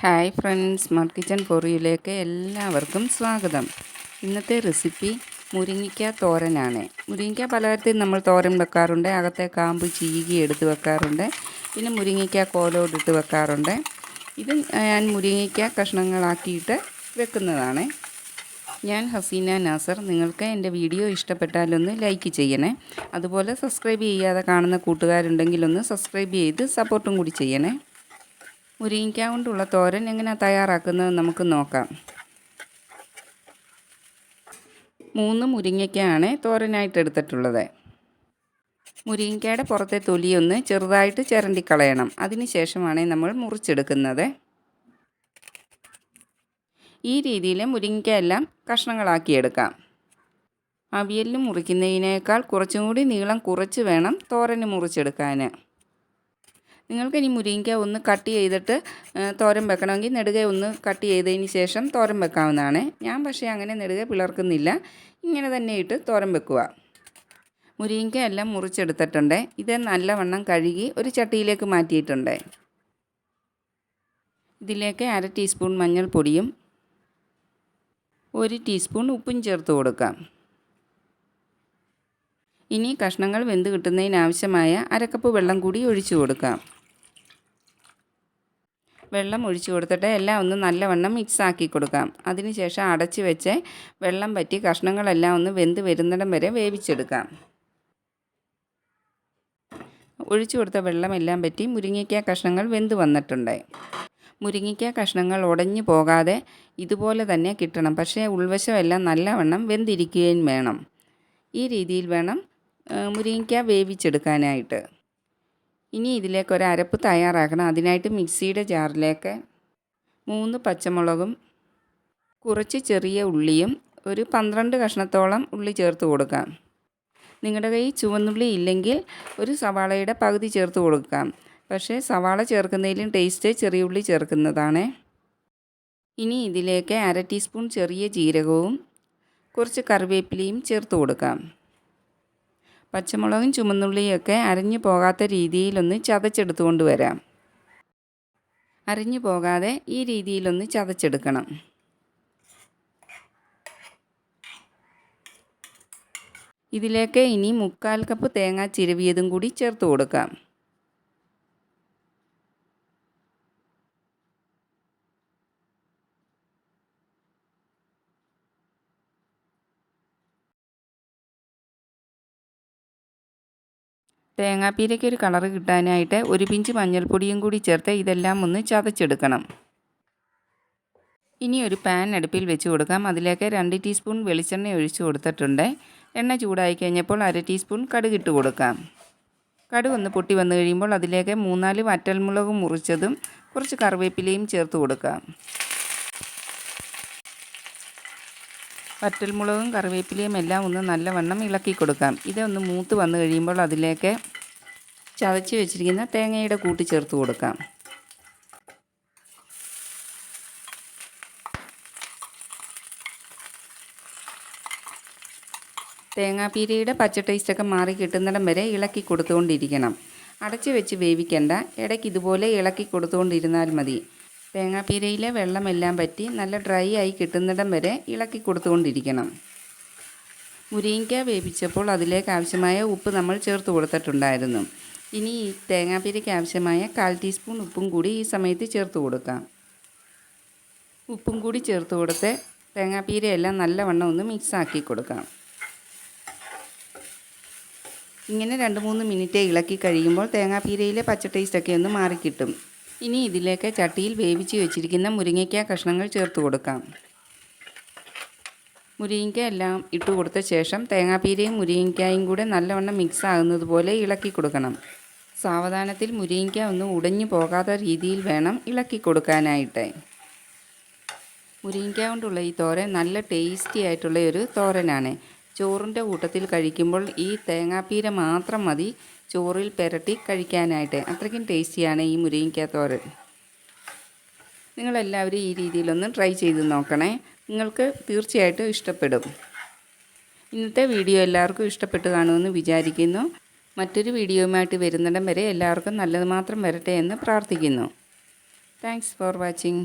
Hi friends, smart kitchen ഫോറിയിലേക്ക് എല്ലാവർക്കും സ്വാഗതം. ഇന്നത്തെ റെസിപ്പി മുരിങ്ങയ്ക്ക തോരനാണ്. മുരിങ്ങയ്ക്ക പലതരത്തിൽ നമ്മൾ തോരൻ വെക്കാറുണ്ട്. അകത്തെ കാമ്പ് ചീകി എടുത്ത് വെക്കാറുണ്ട്. പിന്നെ മുരിങ്ങയ്ക്ക കോലോടിട്ട് വെക്കാറുണ്ട്. ഇത് ഞാൻ മുരിങ്ങയ്ക്ക കഷ്ണങ്ങളാക്കിയിട്ട് വെക്കുന്നതാണ്. ഞാൻ ഹസീന നാസർ. നിങ്ങൾക്ക് എൻ്റെ വീഡിയോ ഇഷ്ടപ്പെട്ടാലൊന്ന് ലൈക്ക് ചെയ്യണേ. അതുപോലെ സബ്സ്ക്രൈബ് ചെയ്യാതെ കാണുന്ന കൂട്ടുകാരുണ്ടെങ്കിൽ ഒന്ന് സബ്സ്ക്രൈബ് ചെയ്ത് സപ്പോർട്ടും കൂടി ചെയ്യണേ. മുരിങ്ങയ്ക്ക കൊണ്ടുള്ള തോരൻ എങ്ങനെയാണ് തയ്യാറാക്കുന്നത് നമുക്ക് നോക്കാം. 3 മുരിങ്ങയ്ക്കയാണ് തോരനായിട്ട് എടുത്തിട്ടുള്ളത്. മുരിങ്ങയ്ക്കയുടെ പുറത്തെ തൊലിയൊന്ന് ചെറുതായിട്ട് ചിരണ്ടിക്കളയണം. അതിന് ശേഷമാണ് നമ്മൾ മുറിച്ചെടുക്കുന്നത്. ഈ രീതിയിൽ മുരിങ്ങയ്ക്ക എല്ലാം കഷ്ണങ്ങളാക്കിയെടുക്കാം. അവിയലിന് മുറിക്കുന്നതിനേക്കാൾ കുറച്ചും കൂടി നീളം കുറച്ച് വേണം തോരന് മുറിച്ചെടുക്കാൻ. നിങ്ങൾക്ക് ഇനി മുരിങ്ങയ്ക്ക ഒന്ന് കട്ട് ചെയ്തിട്ട് തോരൻ വെക്കണമെങ്കിൽ നെടുകെ ഒന്ന് കട്ട് ചെയ്തതിന് ശേഷം തോരൻ വെക്കാവുന്നതാണ്. ഞാൻ പക്ഷേ അങ്ങനെ നെടുകെ പിളർക്കുന്നില്ല. ഇങ്ങനെ തന്നെ ഇട്ട് തോരൻ വെക്കുക. മുരിങ്ങയ്ക്ക എല്ലാം മുറിച്ചെടുത്തിട്ടുണ്ട്. ഇത് നല്ലവണ്ണം കഴുകി ഒരു ചട്ടിയിലേക്ക് മാറ്റിയിട്ടുണ്ട്. ഇതിലേക്ക് 1/2 ടീസ്പൂൺ മഞ്ഞൾപ്പൊടിയും 1 ടീസ്പൂൺ ഉപ്പും ചേർത്ത് കൊടുക്കാം. ഇനി കഷ്ണങ്ങൾ വെന്ത് കിട്ടുന്നതിനാവശ്യമായ 1/2 കപ്പ് വെള്ളം കൂടി ഒഴിച്ചു കൊടുക്കാം. വെള്ളം ഒഴിച്ചു കൊടുത്തിട്ട് എല്ലാം ഒന്ന് നല്ലവണ്ണം മിക്സാക്കി കൊടുക്കാം. അതിനുശേഷം അടച്ച് വെച്ച് വെള്ളം പറ്റി കഷ്ണങ്ങളെല്ലാം ഒന്ന് വെന്ത് വരുന്നിടം വരെ വേവിച്ചെടുക്കാം. ഒഴിച്ചു കൊടുത്ത വെള്ളമെല്ലാം പറ്റി മുരിങ്ങയ്ക്ക കഷ്ണങ്ങൾ വെന്ത് വന്നിട്ടുണ്ട്. മുരിങ്ങയ്ക്ക കഷ്ണങ്ങൾ ഉടഞ്ഞു പോകാതെ ഇതുപോലെ തന്നെ കിട്ടണം. പക്ഷേ ഉൾവശമെല്ലാം നല്ലവണ്ണം വെന്തിരിക്കുകയും വേണം. ഈ രീതിയിൽ വേണം മുരിങ്ങയ്ക്ക വേവിച്ചെടുക്കാനായിട്ട്. ഇനി ഇതിലേക്ക് ഒരു അരപ്പ് തയ്യാറാക്കണം. അതിനായിട്ട് മിക്സിയുടെ ജാറിലേക്ക് 3 പച്ചമുളകും കുറച്ച് ചെറിയ ഉള്ളിയും ഒരു 12 കഷ്ണത്തോളം ഉള്ളി ചേർത്ത് കൊടുക്കാം. നിങ്ങളുടെ കയ്യിൽ ചുവന്നുള്ളി ഇല്ലെങ്കിൽ ഒരു സവാളയുടെ പകുതി ചേർത്ത് കൊടുക്കാം. പക്ഷേ സവാള ചേർക്കുന്നതിലും ടേസ്റ്റ് ചെറിയ ഉള്ളി ചേർക്കുന്നതാണ്. ഇനി ഇതിലേക്ക് 1/2 ടീസ്പൂൺ ചെറിയ ജീരകവും കുറച്ച് കറിവേപ്പിലയും ചേർത്ത് കൊടുക്കാം. പച്ചമുളകും ചുമന്നുള്ളിയൊക്കെ അരഞ്ഞു പോകാത്ത രീതിയിലൊന്ന് ചതച്ചെടുത്തുകൊണ്ട് വരാം. അരഞ്ഞു പോകാതെ ഈ രീതിയിലൊന്ന് ചതച്ചെടുക്കണം. ഇതിലേക്ക് ഇനി 1/4 കപ്പ് തേങ്ങ ചിരവിയതും കൂടി ചേർത്ത് കൊടുക്കാം. തേങ്ങാപ്പീരയ്ക്ക് ഒരു കളറ് കിട്ടാനായിട്ട് ഒരു പിഞ്ച് മഞ്ഞൾപ്പൊടിയും കൂടി ചേർത്ത് ഇതെല്ലാം ഒന്ന് ചതച്ചെടുക്കണം. ഇനി ഒരു പാൻ അടുപ്പിൽ വെച്ച് കൊടുക്കാം. അതിലേക്ക് 2 ടീസ്പൂൺ വെളിച്ചെണ്ണ ഒഴിച്ചു കൊടുത്തിട്ടുണ്ട്. എണ്ണ ചൂടായി കഴിഞ്ഞപ്പോൾ 1/2 ടീസ്പൂൺ കടുകിട്ട് കൊടുക്കാം. കടുക് ഒന്ന് പൊട്ടി വന്നു കഴിയുമ്പോൾ അതിലേക്ക് 3-4 വറ്റൽമുളക് മുറിച്ചതും കുറച്ച് കറിവേപ്പിലയും ചേർത്ത് കൊടുക്കാം. വറ്റൽമുളകും കറിവേപ്പിലയും എല്ലാം ഒന്ന് നല്ലവണ്ണം ഇളക്കി കൊടുക്കാം. ഇതൊന്ന് മൂത്ത് വന്നു കഴിയുമ്പോൾ അതിലേക്ക് ചതച്ച് വെച്ചിരിക്കുന്ന തേങ്ങയുടെ കൂട്ട് ചേർത്ത് കൊടുക്കാം. തേങ്ങാപ്പീരയുടെ പച്ച ടേസ്റ്റൊക്കെ മാറി കിട്ടുന്നിടം വരെ ഇളക്കി കൊടുത്തുകൊണ്ടിരിക്കണം. അടച്ച് വെച്ച് വേവിക്കേണ്ട. ഇടയ്ക്ക് ഇതുപോലെ ഇളക്കി കൊടുത്തുകൊണ്ടിരുന്നാൽ മതി. തേങ്ങാപ്പീരയിലെ വെള്ളമെല്ലാം പറ്റി നല്ല ഡ്രൈ ആയി കിട്ടുന്നിടം വരെ ഇളക്കി കൊടുത്തുകൊണ്ടിരിക്കണം. മുരിങ്ങയ്ക്ക വേവിച്ചപ്പോൾ അതിലേക്ക് ആവശ്യമായ ഉപ്പ് നമ്മൾ ചേർത്ത് കൊടുത്തിട്ടുണ്ടായിരുന്നു. ഇനി ഈ തേങ്ങാപ്പീരയ്ക്ക് ആവശ്യമായ 1/4 ടീസ്പൂൺ ഉപ്പും കൂടി ഈ സമയത്ത് ചേർത്ത് കൊടുക്കാം. ഉപ്പും കൂടി ചേർത്ത് കൊടുത്ത് തേങ്ങാപ്പീരയെല്ലാം നല്ലവണ്ണം ഒന്ന് മിക്സാക്കി കൊടുക്കാം. ഇങ്ങനെ 2-3 മിനിറ്റ് ഇളക്കി കഴിയുമ്പോൾ തേങ്ങാപ്പീരയിലെ പച്ച ടേസ്റ്റൊക്കെ ഒന്ന് മാറിക്കിട്ടും. ഇനി ഇതിലേക്ക് ചട്ടിയിൽ വേവിച്ച് വെച്ചിരിക്കുന്ന മുരിങ്ങയ്ക്ക കഷ്ണങ്ങൾ ചേർത്ത് കൊടുക്കാം. മുരിങ്ങയ്ക്ക എല്ലാം ഇട്ട് കൊടുത്ത ശേഷം തേങ്ങാപ്പീരയും മുരിങ്ങയ്ക്കായും കൂടെ നല്ലവണ്ണം മിക്സ് ആകുന്നത് പോലെ ഇളക്കി കൊടുക്കണം. സാവധാനത്തിൽ മുരിങ്ങയ്ക്ക ഒന്നും ഉടഞ്ഞു പോകാത്ത രീതിയിൽ വേണം ഇളക്കി കൊടുക്കാനായിട്ട്. മുരിങ്ങയ്ക്ക കൊണ്ടുള്ള ഈ തോരൻ നല്ല ടേസ്റ്റി ആയിട്ടുള്ള ഒരു തോരനാണ്. ചോറിൻ്റെ കൂട്ടത്തിൽ കഴിക്കുമ്പോൾ ഈ തേങ്ങാപ്പീര മാത്രം മതി ചോറിൽ പുരട്ടി കഴിക്കാനായിട്ട്. അത്രയ്ക്കും ടേസ്റ്റിയാണ് ഈ മുരിങ്ങയ്ക്ക തോരൻ. നിങ്ങളെല്ലാവരും ഈ രീതിയിലൊന്ന് ട്രൈ ചെയ്ത് നോക്കണേ. നിങ്ങൾക്ക് തീർച്ചയായിട്ടും ഇഷ്ടപ്പെടും. ഇന്നത്തെ വീഡിയോ എല്ലാവർക്കും ഇഷ്ടപ്പെട്ട് കാണുമെന്ന് വിചാരിക്കുന്നു. മറ്റൊരു വീഡിയോയുമായിട്ട് വരുന്നിടം വരെ എല്ലാവർക്കും നല്ലത് മാത്രം വരട്ടെ എന്ന് പ്രാർത്ഥിക്കുന്നു. Thanks for watching.